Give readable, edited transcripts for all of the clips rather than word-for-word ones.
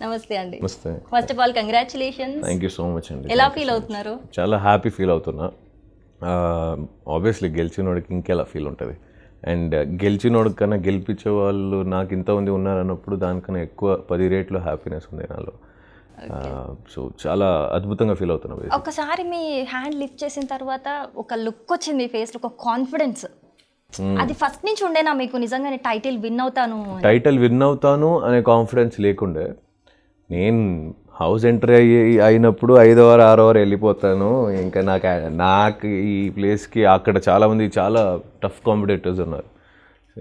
నమస్తే అండి. నమస్తే. First of all congratulations. Thank you so much అండి. ఎలా ఫీల్ అవుతున్నారు? చాలా హ్యాపీ ఫీల్ అవుతున్నా. ఆబ్వియస్లీ గెలిచినోడికి ఇంకెలా ఫీల్ ఉంటుంది. అండ్ గెలిచినోడి కన్నా గెలిపించే వాళ్ళు నాకు ఇంతమంది ఉన్నారన్నప్పుడు దానికన్నా ఎక్కువ 10 రెట్లు హ్యాపీనెస్ ఉంది నాలో. సో చాలా అద్భుతంగా ఫీల్ అవుతున్నా. ఒకసారి మీ హ్యాండ్ లిఫ్ట్ చేసిన తర్వాత ఒక లుక్ వచ్చింది మీ ఫేస్లో, ఒక కాన్ఫిడెన్స్. అది ఫస్ట్ నుంచి ఉండేనా మీకు నిజంగానే టైటిల్ విన్ అవుతాను అనే కాన్ఫిడెన్స్ లేకుండే. నేను హౌస్ ఎంటర్ అయినప్పుడు 5వ వారం 6వ వారం వెళ్ళిపోతాను, ఇంకా నాకు ఈ ప్లేస్కి అక్కడ చాలామంది చాలా టఫ్ కాంపిటేటర్స్ ఉన్నారు,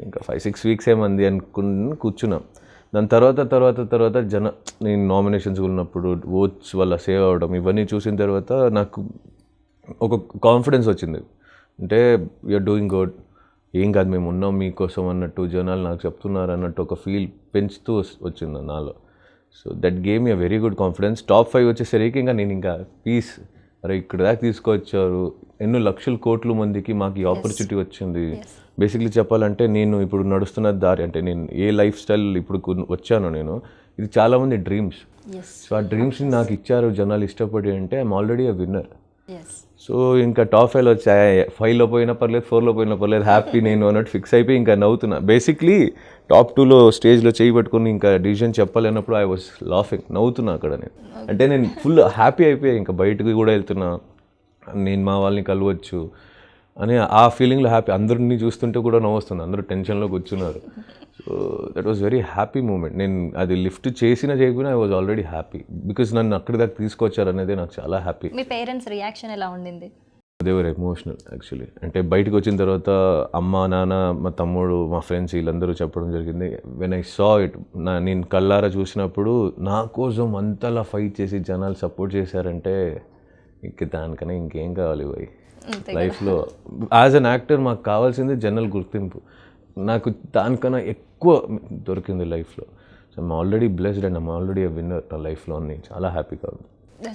ఇంకా 5-6 వీక్స్ ఏమంది అనుకుని కూర్చున్నాం. దాని తర్వాత నేను నామినేషన్స్ ఉన్నప్పుడు ఓట్స్ వల్ల సేవ్ అవ్వడం ఇవన్నీ చూసిన తర్వాత నాకు ఒక కాన్ఫిడెన్స్ వచ్చింది. అంటే యూఆర్ డూయింగ్ గుడ్, ఏం కాదు మేము ఉన్నాం మీకోసం అన్నట్టు జనాలు నాకు చెప్తున్నారు అన్నట్టు ఒక ఫీల్ పెంచుతూ వచ్చింది నాలో. So that game me a very good confidence. Top 5 వచ్చేసరికి ఇంకా పీస్, అరే ఇక్కడ దాకా తీసుకొచ్చారు, ఎన్నో లక్షల కోట్ల మందికి మాకు ఈ ఆపర్చునిటీ వచ్చింది. బేసిక్లీ చెప్పాలంటే నేను ఇప్పుడు నడుస్తున్న దారి, అంటే నేను ఏ లైఫ్ స్టైల్ ఇప్పుడు వచ్చానో నేను, ఇది చాలామంది డ్రీమ్స్. సో ఆ డ్రీమ్స్ని నాకు ఇచ్చారు జనాలు ఇష్టపడి, అంటే I'm already a winner. So ఇంకా టాప్ 5లో వచ్చాయి, 5లో పోయినా పర్లేదు, 4లో పోయినా పర్లేదు, హ్యాపీ నేను అన్నట్టు ఫిక్స్ అయిపోయి ఇంకా నవ్వుతున్నా. బేసిక్లీ టాప్ 2లో స్టేజ్లో చేయి పట్టుకుని ఇంకా డిసిజన్ చెప్పాలన్నప్పుడు ఐ వాజ్ లాఫింగ్, నవ్వుతున్నా అక్కడ నేను. అంటే నేను ఫుల్ హ్యాపీ అయిపోయా, ఇంకా బయటకు కూడా వెళ్తున్నా, నేను మా వాళ్ళని కలవచ్చు అని ఆ ఫీలింగ్లో హ్యాపీ. అందరినీ చూస్తుంటే కూడా నవ్వుస్తుంది, అందరూ టెన్షన్లో కూర్చున్నారు. So that was very happy moment. నేను అది లిఫ్ట్ చేయకపోయినా I was already happy, because నన్ను అక్కడి దాకా తీసుకొచ్చారు అనేది నాకు చాలా హ్యాపీ. మీ పేరెంట్స్ రియాక్షన్ ఎలా ఉండింది? They were emotional actually. అంటే బయటకు వచ్చిన తర్వాత అమ్మ, నాన్న, మా తమ్ముడు, మా ఫ్రెండ్స్ వీళ్ళందరూ చెప్పడం జరిగింది. వెన్ ఐ సా ఇట్, నేను కళ్ళారా చూసినప్పుడు నా కోసం అంతలా ఫైట్ చేసి జనాలు సపోర్ట్ చేశారంటే ఇంక దానికన్నా ఇంకేం కావాలి పోయి లైఫ్లో. యాజ్ అన్ యాక్టర్ మాకు కావాల్సింది జనరల్ గుర్తింపు, నాకు దానికన్నా ఎక్కువ దొరికింది లైఫ్లో. So I'm already blessed and I'm already a winner నా లైఫ్లో. అని చాలా హ్యాపీగా ఉంది.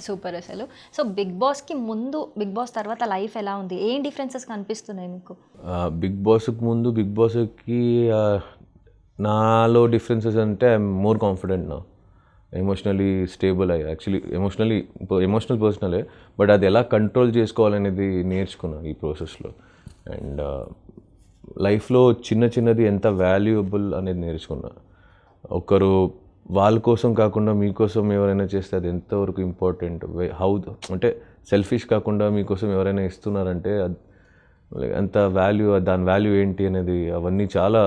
సూపర్ అసలు. సో బిగ్ బాస్కి ముందు, బిగ్ బాస్ తర్వాత లైఫ్ ఎలా ఉంది? ఏం డిఫరెన్సెస్ కనిపిస్తున్నాయి మీకు? బిగ్ బాస్కి ముందు, బిగ్ బాస్కి నాలో డిఫరెన్సెస్ అంటే ఐఎమ్ మోర్ కాన్ఫిడెంట్ నా, ఎమోషనలీ స్టేబుల్ అయ్యి. యాక్చువల్లీ ఎమోషనల్ పర్సనలే, బట్ అది ఎలా కంట్రోల్ చేసుకోవాలనేది నేర్చుకున్నాను ఈ ప్రాసెస్లో. అండ్ లైఫ్లో చిన్నది ఎంత వాల్యుయబుల్ అనేది నేర్చుకున్నా. ఒకరు వాళ్ళ కోసం కాకుండా మీకోసం ఎవరైనా చేస్తే అది ఎంతవరకు ఇంపార్టెంట్, హౌ అంటే సెల్ఫిష్ కాకుండా మీకోసం ఎవరైనా ఇస్తున్నారంటే అంత వాల్యూ, దాని వాల్యూ ఏంటి అనేది అవన్నీ చాలా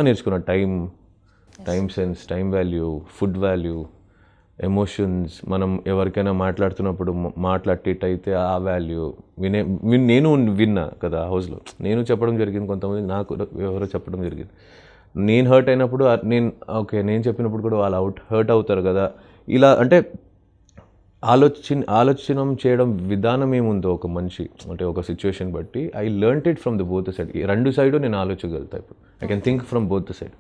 నేర్చుకున్నా. Time sense, time value, food value, emotions, మనం ఎవరికైనా మాట్లాడుతున్నప్పుడు మాట్లాడేటైతే ఆ వాల్యూ నేను విన్నా కదా హౌస్లో. నేను చెప్పడం జరిగింది, కొంతమంది నాకు ఎవరో చెప్పడం జరిగింది. నేను హర్ట్ అయినప్పుడు నేను చెప్పినప్పుడు కూడా వాళ్ళు హర్ట్ అవుతారు కదా. ఇలా అంటే ఆలోచన చేయడం విధానం ఏముందో ఒక మనిషి, అంటే ఒక సిచ్యువేషన్ బట్టి I learned it from the both side. 2 side నేను ఆలోచించగలుగుతా ఇప్పుడు. I can think from both side.